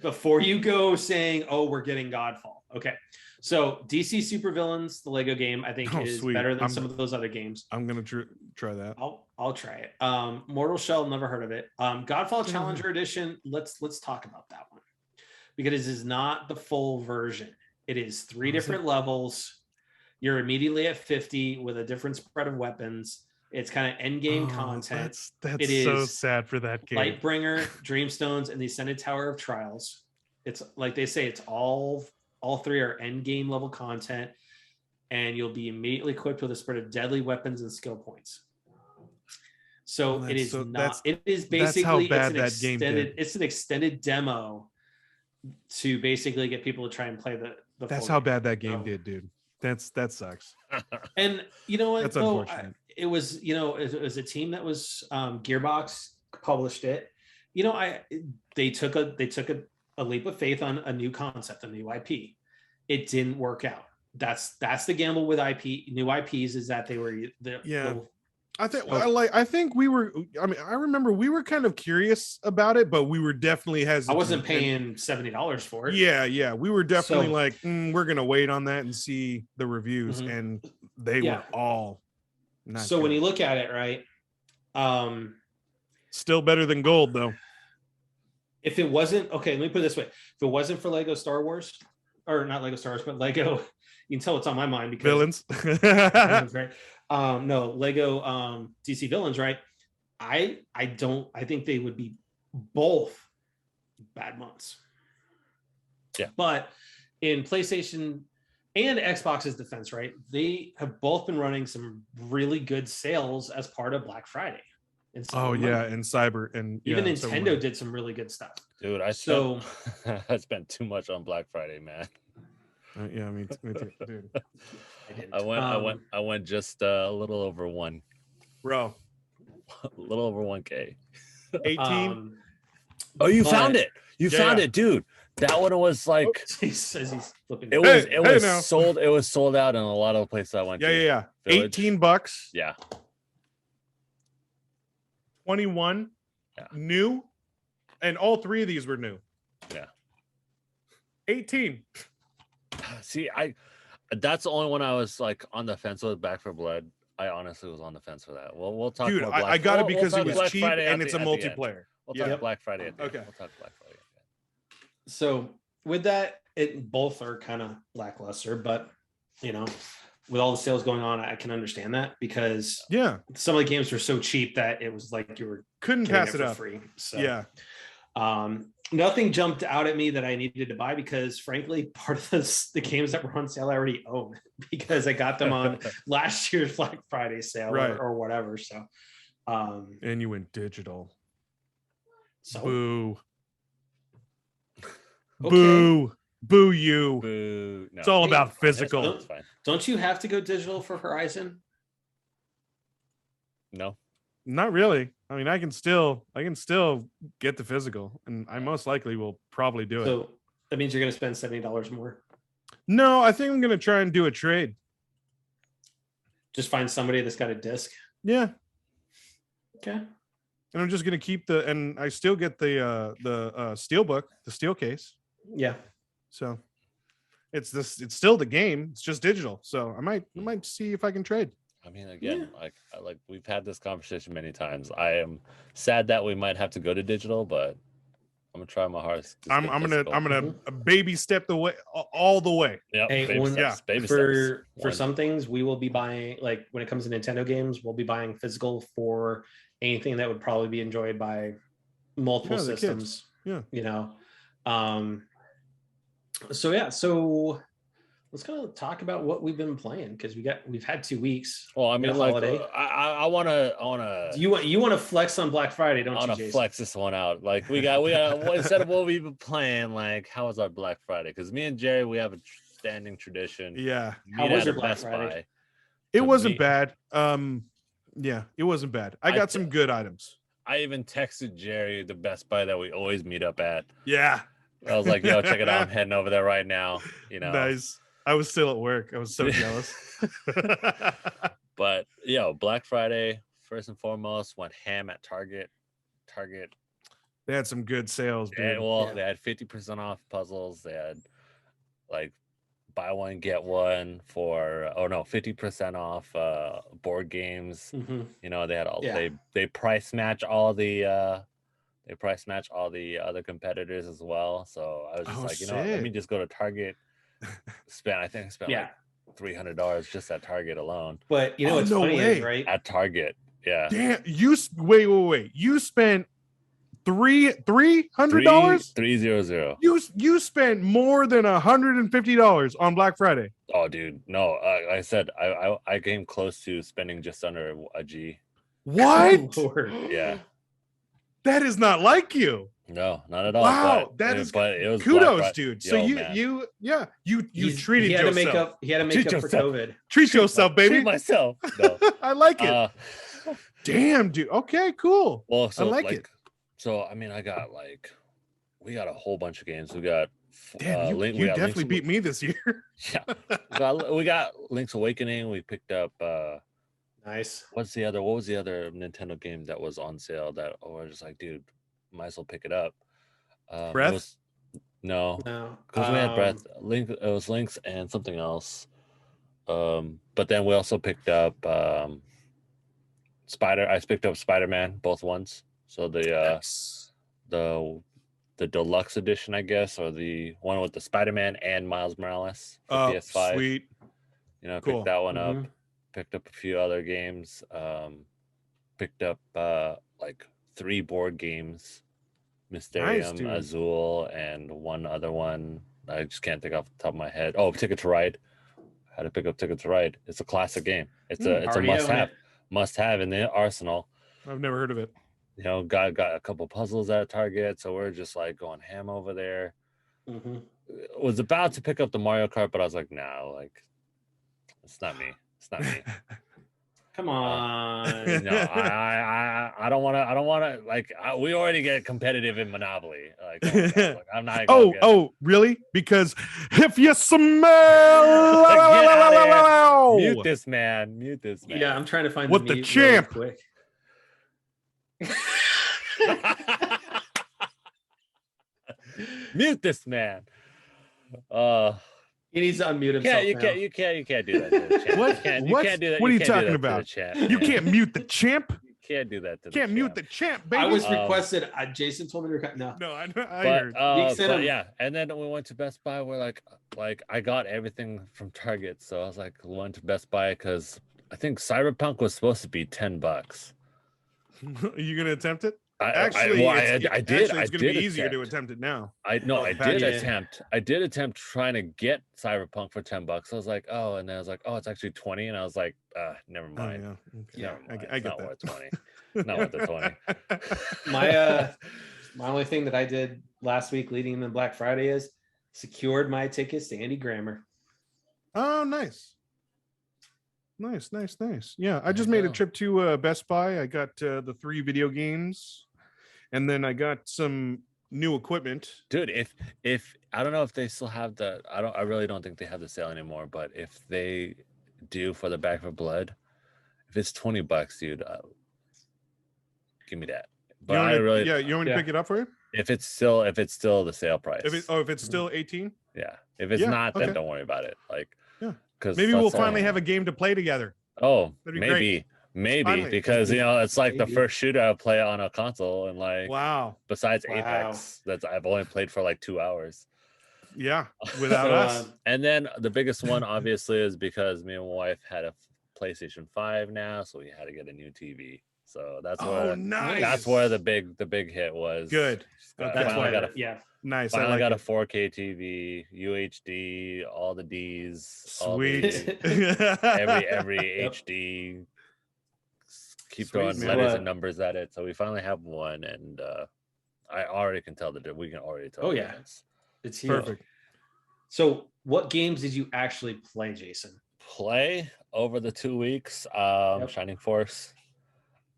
Before you go saying, we're getting Godfall. Okay. So DC Supervillains, the Lego game, I think is better than some of those other games. I'm going to try that. I'll try it. Mortal Shell, never heard of it. Godfall Challenger Edition, let's talk about that one. Because it is not the full version. It is 3 different levels. You're immediately at 50 with a different spread of weapons. It's kind of end game content. That's so sad for that game. Lightbringer, Dreamstones, and the Ascended Tower of Trials. It's like they say, it's all All 3 are end game level content, and you'll be immediately equipped with a spread of deadly weapons and skill points. So it is not. It is basically it's an extended demo to basically get people to try and play the. That's how bad that game did, dude. That sucks. And you know what? That's unfortunate. It was, you know, it was a team that was Gearbox published it. You know, they took a leap of faith on a new concept, a new IP. It didn't work out. That's the gamble with new IPs, is that they were I think we were. I mean, I remember we were kind of curious about it, but we were definitely hesitant. I wasn't paying $70 for it. Yeah, we were definitely we're gonna wait on that and see the reviews, and they were all. Not so good. when you look at it, right, still better than gold though. If it wasn't let me put it this way: if it wasn't for Lego Star Wars, or not Lego Star Wars, but Lego, you can tell it's on my mind because villains. Right? No, Lego DC Villains, right? I think they would be both bad months. Yeah. But in PlayStation and Xbox's defense, right? They have both been running some really good sales as part of Black Friday. And Cyber, and even Nintendo did some really good stuff. Dude, I spent too much on Black Friday, man. Yeah, me too, dude. I went just a little over one, bro. A little over 1K. 18. You found it. You found it, dude. That one was like. He says he's flipping. It was sold. It was sold out in a lot of places I went to. Yeah. Village. $18. Yeah. 21. Yeah. New, and all 3 of these were new. Yeah. 18. See, that's the only one I was like on the fence with. Back for Blood. I honestly was on the fence for that. We'll talk. Dude, about I got it because it was Black cheap Friday and it's a multiplayer. We'll talk Black Friday. Okay. We'll talk Black Friday. So with that, both are kind of lackluster, but you know, with all the sales going on, I can understand that because some of the games were so cheap that it was like you couldn't pass it up for free. So nothing jumped out at me that I needed to buy because frankly, part of the games that were on sale I already own because I got them on last year's Black Friday sale or whatever. So and you went digital. So boo. Okay. Boo you. Boo. No. It's all about physical. Don't you have to go digital for Horizon? No. Not really. I mean, I can still get the physical, and I most likely will probably do it. So that means you're going to spend $70 more. No, I think I'm going to try and do a trade. Just find somebody that's got a disc. Yeah. Okay. And I'm just going to keep and I still get the steelbook, the steel case. Yeah. So it's still the game. It's just digital. So I might see if I can trade. I mean, again, like we've had this conversation many times. I am sad that we might have to go to digital, but I'm gonna try my hardest. I'm gonna baby step the way all the way. Yep, hey, for some things, we will be buying, like when it comes to Nintendo games, we'll be buying physical for anything that would probably be enjoyed by multiple systems. Yeah, you know. So let's kind of talk about what we've been playing because we've had 2 weeks. Well, I mean, like, I wanna. You want to flex on Black Friday, don't you? I want to flex this one out. Like we got instead of what we've been playing, like how was our Black Friday? Because me and Jerry, we have a standing tradition. Yeah. How was your Black Friday? It wasn't bad. Yeah, it wasn't bad. I got some good items. I even texted Jerry the Best Buy that we always meet up at. Yeah. I was like, yo, check it out. I'm heading over there right now. You know. Nice. I was still at work. I was so jealous. But Black Friday, first and foremost, went ham at Target. They had some good sales, dude. They had 50% off puzzles. They had like buy one get one for 50% off board games. Mm-hmm. You know, they had all they price match all the other competitors as well. So I was just like, you know, let me just go to Target. I think I spent like $300 just at Target alone. But you know what's funny is, right? At Target, yeah. Damn, wait. You spent $300? 300. You spent more than $150 on Black Friday. Oh, dude, no. I said I came close to spending just under a G. What? Yeah. That is not like you. No, not at all. Wow, but it was kudos, dude. So you treated yourself. He had to make up for COVID. Treat yourself, baby. Treat myself. No. I like it. Damn, dude. Okay, cool. Well, so I like it. So I mean, we got a whole bunch of games. We got. Damn, you definitely beat me this year. Yeah, we got Link's Awakening. We picked up. Nice. What was the other Nintendo game that was on sale that I was just like, dude, might as well pick it up. Breath? No, because we had Breath. It was Link's and something else. But then we also picked up I picked up Spider-Man, both ones. So the deluxe edition, I guess, or the one with the Spider-Man and Miles Morales for PS5. Sweet. Cool. Picked that one up. Picked up a few other games. Picked up like 3 board games, Mysterium, nice, Azul, and one other one. I just can't think off the top of my head. Oh, Ticket to Ride. I had to pick up Ticket to Ride. It's a classic game. It's a must-have in the arsenal. I've never heard of it. Got a couple puzzles at Target, so we're just like going ham over there. Was about to pick up the Mario Kart, but I was like, no, like it's not me. It's not me. Come on. No, I don't want to. Like, we already get competitive in Monopoly. Like, I'm not. Oh, really? Because if you smell, mute this man. Yeah, I'm trying to find what the champ. Really quick. Mute this man. He needs to unmute himself. You can't do that to the champ. What? You can't do that. What are you talking about? You can't mute the champ. You can't do that to can't mute the champ, baby. I was requested. Jason told me to record. No, I heard. But yeah, and then we went to Best Buy. We're like I got everything from Target, so I was like, went to Best Buy because I think Cyberpunk was supposed to be $10. Are you gonna attempt it? I did. It's going to be easier to attempt it now. I did attempt trying to get Cyberpunk for $10. I was like, oh, and then I was like, oh, it's actually 20, and I was like, never mind. Oh, yeah. Okay. Never mind. I get not that. Worth 20. Not worth the 20. My only thing that I did last week leading into Black Friday is secured my tickets to Andy Grammer. Oh, nice. Nice. Yeah, I just made a trip to Best Buy. I got the 3 video games. And then I got some new equipment. Dude, if I don't know if they still have I really don't think they have the sale anymore, but if they do for the Back for Blood, if it's $20, dude, give me that. But you want me to pick it up for you? If it's still the sale price. If it's still 18? Yeah. If it's not, then don't worry about it. Like, yeah. Because maybe we'll finally have a game to play together. Oh, maybe. Finally. Because it's like the first shooter I play on a console, and like, wow. Besides Apex, that I've only played for like 2 hours. Yeah, without us. And then the biggest one, obviously, is because me and my wife had a PlayStation 5 now, so we had to get a new TV. So that's where the big hit was. Good. That's why. Nice. Finally got a 4K TV, UHD, all the Ds. Sweet. Every HD. Keep throwing letters and numbers at it. So we finally have one, and I already can tell that we can already tell. Oh yeah, it's huge. Perfect. So, what games did you actually play, Jason? Play over the 2 weeks. Shining Force.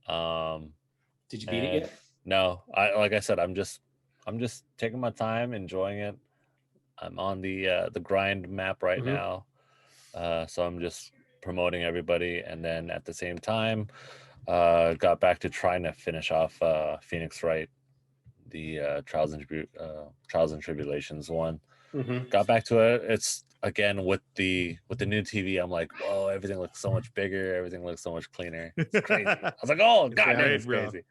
Did you beat it yet? No, like I said, I'm just taking my time, enjoying it. I'm on the grind map right now, so I'm just promoting everybody, and then at the same time, got back to trying to finish off Phoenix Wright, the Trials and Tribulations one. Got back to it. It's again with the new TV. I'm like, whoa, everything looks so much bigger. Everything looks so much cleaner. It's crazy. I was like, oh god, it's crazy.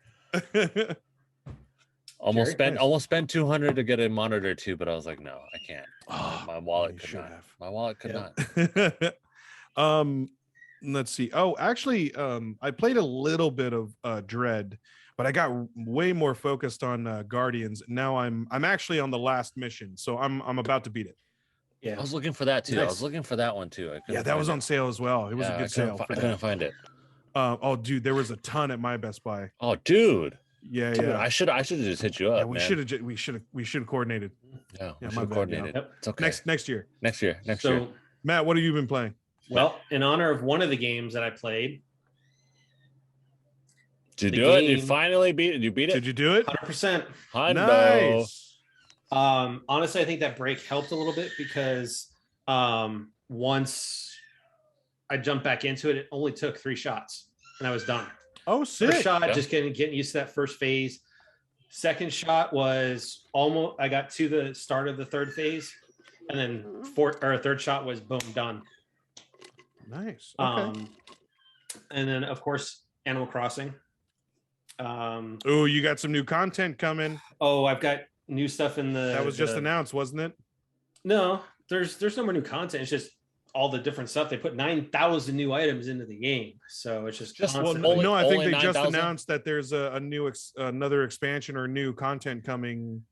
Almost spent 200 to get a monitor too, but I was like, no, I can't. My wallet could not. My wallet could not. Let's see. Oh, actually, I played a little bit of Dread, but I got way more focused on Guardians. Now I'm actually on the last mission, so I'm about to beat it. Yeah, I was looking for that too. Nice. I was looking for that one too. Yeah, that was on sale as well. It was a good sale. I couldn't find it. Oh, dude, there was a ton at my Best Buy. Oh, dude. Yeah, dude, yeah. I should have just hit you up. Yeah, we should have coordinated. Yeah, we should have coordinated. Yep. It's okay. Next year. Next year. Matt, what have you been playing? Well, in honor of one of the games that I played. Did you do it? You finally beat it? Did you beat it? Did you do it? 100%. Nice. Honestly, I think that break helped a little bit because once I jumped back into it, it only took 3 shots and I was done. Oh, sick. First shot, just getting used to that first phase. Second shot was almost, I got to the start of the third phase, and then third shot was boom, done. Nice. Okay. And then of course, Animal Crossing. Oh, you got some new content coming. Oh, I've got new stuff in the. That was just announced, wasn't it? No, there's no more new content. It's just all the different stuff. They put 9,000 new items into the game, so it's just constantly. Well, no, I think they 9, just 000? Announced that there's a new another expansion or new content coming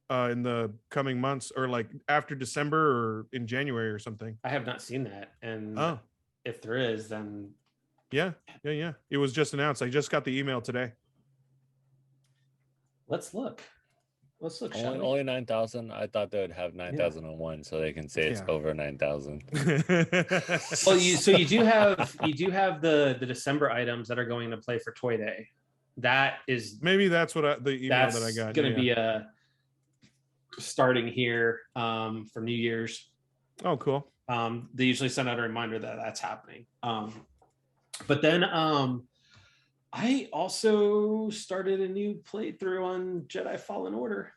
in the coming months, or like after December or in January or something. I have not seen that, and if there is, then yeah, it was just announced. I just got the email today. Let's look. Only 9,000. I thought they would have 9,001, so they can say it's over 9,000. Well, you do have the December items that are going to play for Toy Day. That is maybe that's what the email that I got. Going to be starting here for New Year's. Oh, cool. They usually send out a reminder that that's happening. But then I also started a new playthrough on Jedi Fallen Order.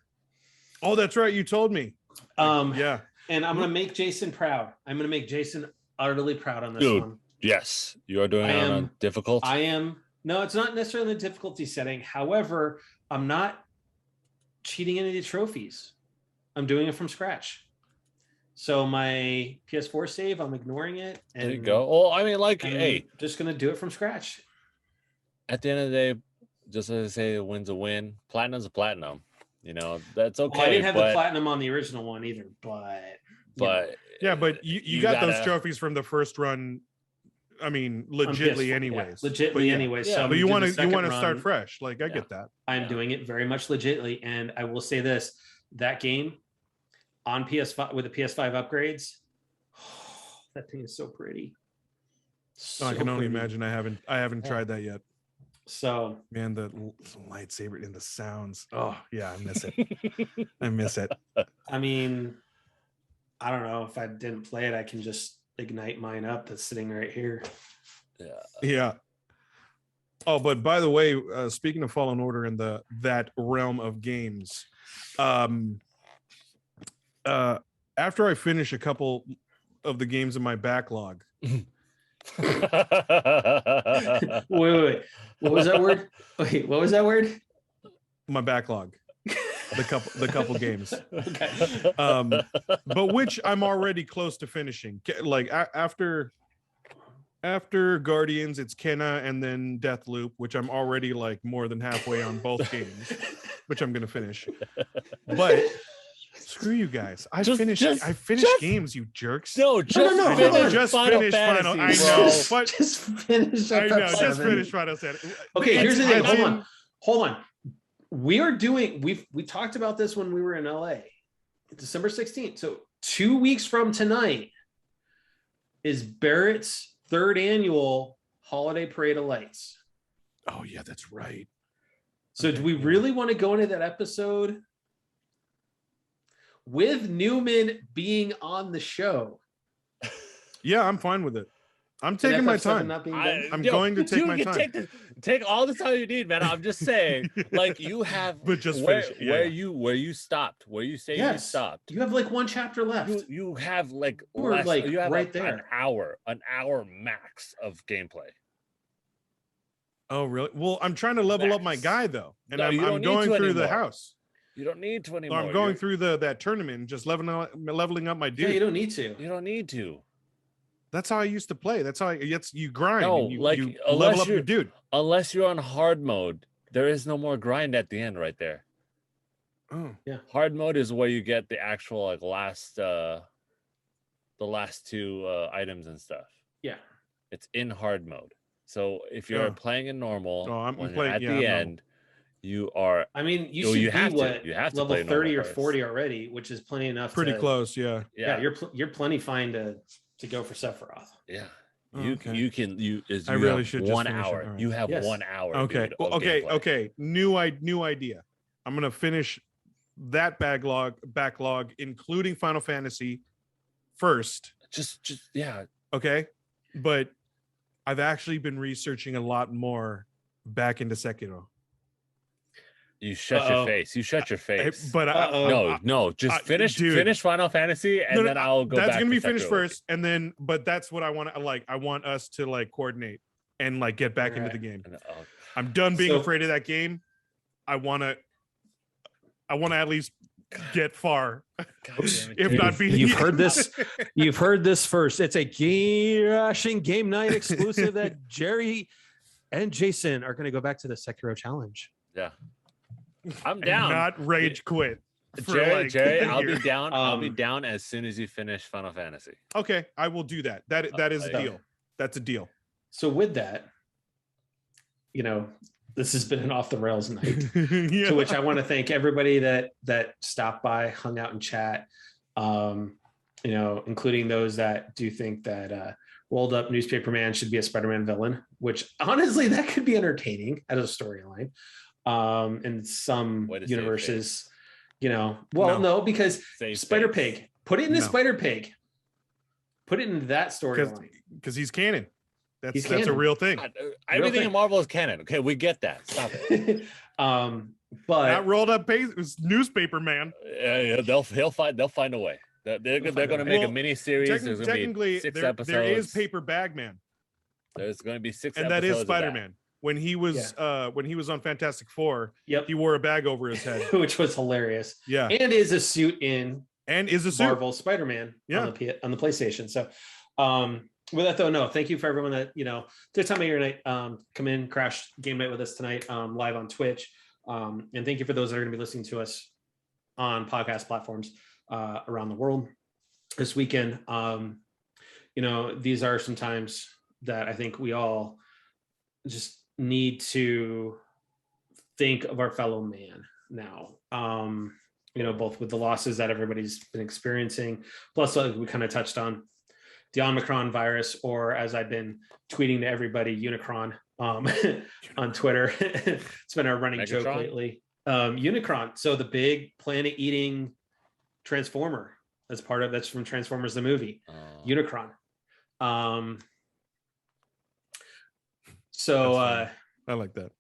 Oh, that's right. You told me. Yeah. And I'm going to make Jason proud. I'm going to make Jason utterly proud on this one. Yes. You are doing it on difficult? I am. No, it's not necessarily the difficulty setting. However, I'm not cheating any of the trophies. I'm doing it from scratch. So my PS4 save, I'm ignoring it. And there you go. Well, I mean, like, hey. Just going to do it from scratch. At the end of the day, just as I say, a win's a win. Platinum's a platinum. You know, that's okay. Well, I didn't have the platinum on the original one either, but you got those trophies from the first run. I mean, legitly, anyways. Anyways. Yeah. So but you want to start fresh. Like I get that. I'm doing it very much legitly, and I will say this: that game on PS5 with the PS5 upgrades, that thing is so pretty. I can only imagine. I haven't tried that yet. So man, the lightsaber and the sounds. Oh yeah, I miss it. I miss it. I mean, I don't know if I didn't play it, I can just ignite mine up. That's sitting right here. Yeah. Oh, but by the way, speaking of Fallen Order and that realm of games, after I finish a couple of the games in my backlog. Wait. What was that word? Wait, what was that word? My backlog. The couple games. Okay. But which I'm already close to finishing. Like after Guardians, it's Kenna and then Deathloop, which I'm already like more than halfway on both games, which I'm gonna finish. But screw you guys. I finished games, you jerks. No, just finish Final. I know. But just finish. I know. Just finish Final Fantasy. Okay, here's the thing. Hold on. We talked about this when we were in LA, December 16th. So 2 weeks from tonight is Barrett's 3rd annual Holiday Parade of Lights. Oh yeah, that's right. So do we really want to go into that episode with Newman being on the show? Yeah, I'm fine with it. I'm taking my time. I'm going to take my time. Take all the time you need, man. I'm just saying, like you have, but just where you stopped, where you say you stopped. You have like one chapter left. You have like you have right there an hour max of gameplay. Oh really? Well, I'm trying to level up my guy though, and I'm going through the house. You don't need to anymore. I'm going through that tournament and just leveling up my dude. Yeah, you don't need to. You don't need to. That's how I used to play. That's how you grind. No, and you level up your dude. Unless you're on hard mode, there is no more grind at the end right there. Oh, yeah. Hard mode is where you get the actual like the last two items and stuff. Yeah. It's in hard mode. So if you're playing in normal, when you're at the end, you are. I mean, you should be what you have to level play 30 or first. 40 already, which is plenty enough. Pretty close, yeah. Yeah, you're plenty fine to go for Sephiroth. Yeah. I really should just 1 finish it. hour. All right. You have 1 hour. Okay. Dude, Well, okay. New idea. I'm gonna finish that backlog, including Final Fantasy first. Just yeah. Okay. But I've actually been researching a lot more back into Sekiro. You shut your face. You shut your face. But just finish Final Fantasy, and then I'll go. That's back gonna be to finished Sekiro first, and then. But that's what I want to like. I want us to like coordinate and like get back into the game. I'm done being afraid of that game. I want to at least get far, if not be. You've heard this. You've heard this first. It's a game night exclusive that Jerry and Jason are going to go back to the Sekiro challenge. Yeah. I'm down. Not rage quit. Jerry, I'll be down. I'll be down as soon as you finish Final Fantasy. Okay, I will do that. That is a deal. That's a deal. So with that, this has been an off the rails night. To which I want to thank everybody that stopped by, hung out and chat. Including those that do think that Rolled Up Newspaper Man should be a Spider-Man villain, which honestly that could be entertaining as a storyline. In some universes, no, because Spider-Pig, put it in the Spider-Pig, put it in that storyline because he's canon. That's a real thing. Everything in Marvel is canon. Okay, we get that. Stop it. But not Rolled Up Newspaper Man. They'll find a way. They're going to make a mini series. Technically, 6 episodes. There is Paper Bag Man. There's going to be 6 and episodes. And that is Spider-Man. When he was on Fantastic Four, he wore a bag over his head, which was hilarious. Yeah, and is a suit in Marvel Spider-Man on the PlayStation. So, with that though, no, thank you for everyone that took time of your night, come in, crash game night with us tonight, live on Twitch, and thank you for those that are going to be listening to us on podcast platforms around the world this weekend. These are some times that I think we all just need to think of our fellow man now, both with the losses that everybody's been experiencing, plus like we kind of touched on the Omicron virus, or as I've been tweeting to everybody, Unicron on Twitter. It's been our running joke lately. Unicron, so the big planet eating transformer that's from Transformers the movie. Unicron. So I like that.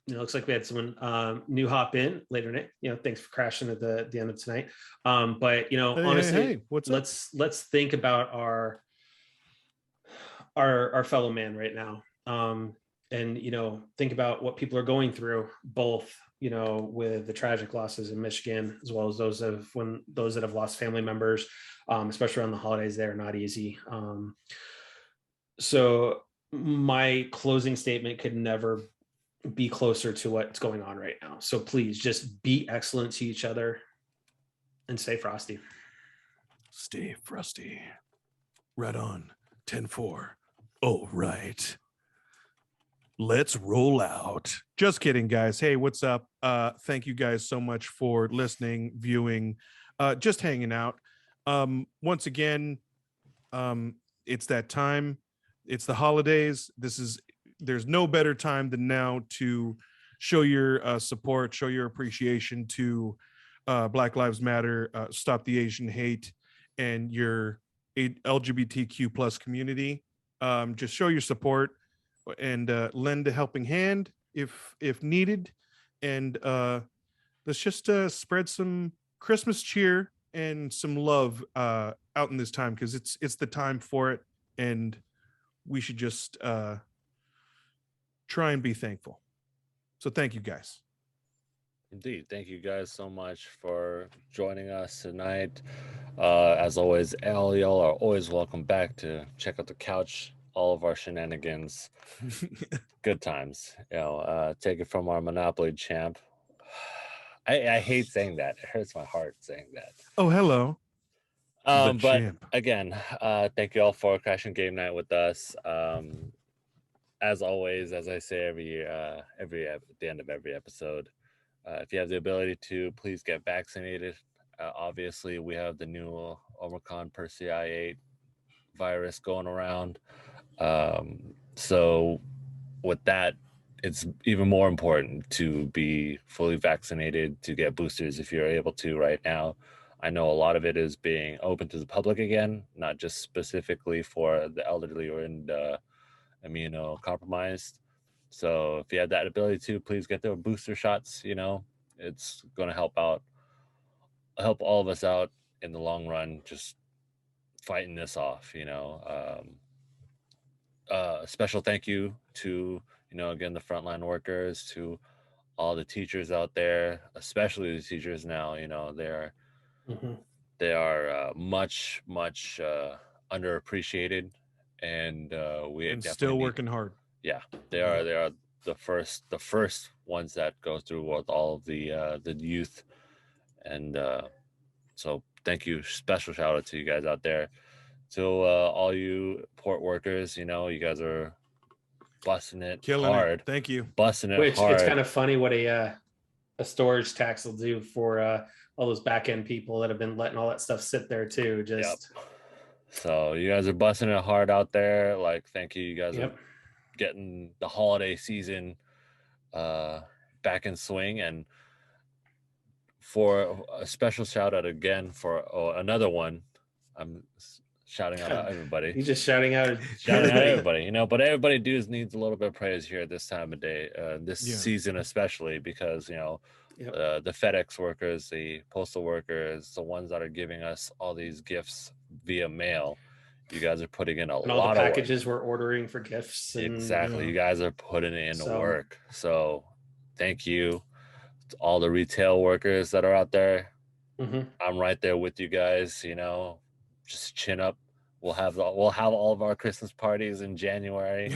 It looks like we had someone new hop in later night. Thanks for crashing at the end of tonight. But honestly, let's think about our fellow man right now. And think about what people are going through, both with the tragic losses in Michigan, as well as those that have lost family members, especially around the holidays. They're not easy. So my closing statement could never be closer to what's going on right now. So please just be excellent to each other and stay frosty. Stay frosty. Right on. 10-4. Oh, right. Let's roll out. Just kidding, guys. Hey, what's up? Thank you guys so much for listening, viewing, just hanging out. Once again, it's that time. It's the holidays. There's no better time than now to show your support, show your appreciation to Black Lives Matter, Stop the Asian Hate, and your LGBTQ plus community. Just show your support and lend a helping hand if needed. And let's just spread some Christmas cheer and some love out in this time, because it's the time for it, and we should just try and be thankful. So thank you guys. Indeed. Thank you guys so much for joining us tonight. As always, all y'all are always welcome back to check out the couch all of our shenanigans. Good times. Take it from our Monopoly champ. I hate saying that. It hurts my heart saying that. Oh, hello. But champ. Again, thank you all for crashing game night with us. As always, as I say at the end of every episode, if you have the ability to, please get vaccinated. Obviously, we have the new Omicron Persei 8 virus going around. So with that, it's even more important to be fully vaccinated, to get boosters if you're able to right now. I know a lot of it is being open to the public again, not just specifically for the elderly or immunocompromised. So if you have that ability to, please get the booster shots. It's going to help all of us out in the long run, just fighting this off. A special thank you to, again, the frontline workers, to all the teachers out there, especially the teachers now. They are much underappreciated, and we still working hard. Yeah, they are. They are the first ones that go through with all of the youth, and so thank you. Special shout out to you guys out there. To all you port workers, you guys are busting it, killing hard. It. Thank you. Busting it Which hard. It's kind of funny what a storage tax will do for all those back end people that have been letting all that stuff sit there too. Just So you guys are busting it hard out there. Like, thank you. You guys are getting the holiday season back in swing, and for a special shout out again for another one. I'm shouting out everybody. He's just shouting out everybody, but everybody needs a little bit of praise here this time of day, this season especially, because the FedEx workers, the postal workers, the ones that are giving us all these gifts via mail, you guys are putting in all the packages we're ordering for gifts. Exactly. You guys are putting in the work. So thank you to all the retail workers that are out there. I'm right there with you guys. Just chin up. We'll have all of our Christmas parties in January.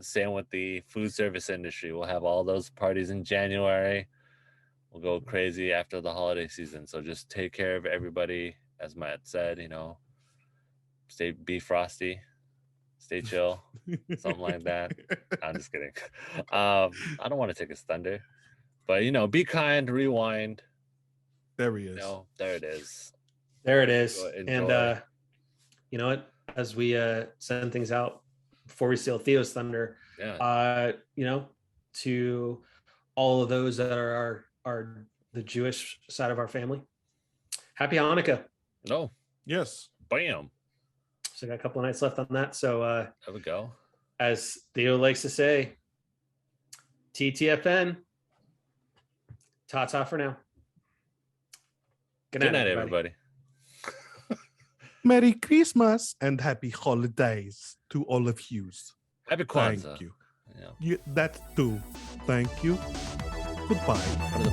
Same with the food service industry. We'll have all those parties in January. We'll go crazy after the holiday season. So just take care of everybody, as Matt said. Be frosty, stay chill, something like that. I'm just kidding. I don't want to take his thunder, but be kind. Rewind. There he is. There it is. There it is. And you know what? As we send things out before we steal Theo's thunder, to all of those that are the Jewish side of our family, happy Hanukkah. No. Yes. Bam. So I got a couple of nights left on that. So there we go. As Theo likes to say, TTFN. Ta-ta for now. Good night, everybody. Merry Christmas and happy holidays to all of you. Happy Kwanzaa. Thank you. That too. Thank you. Goodbye. What are the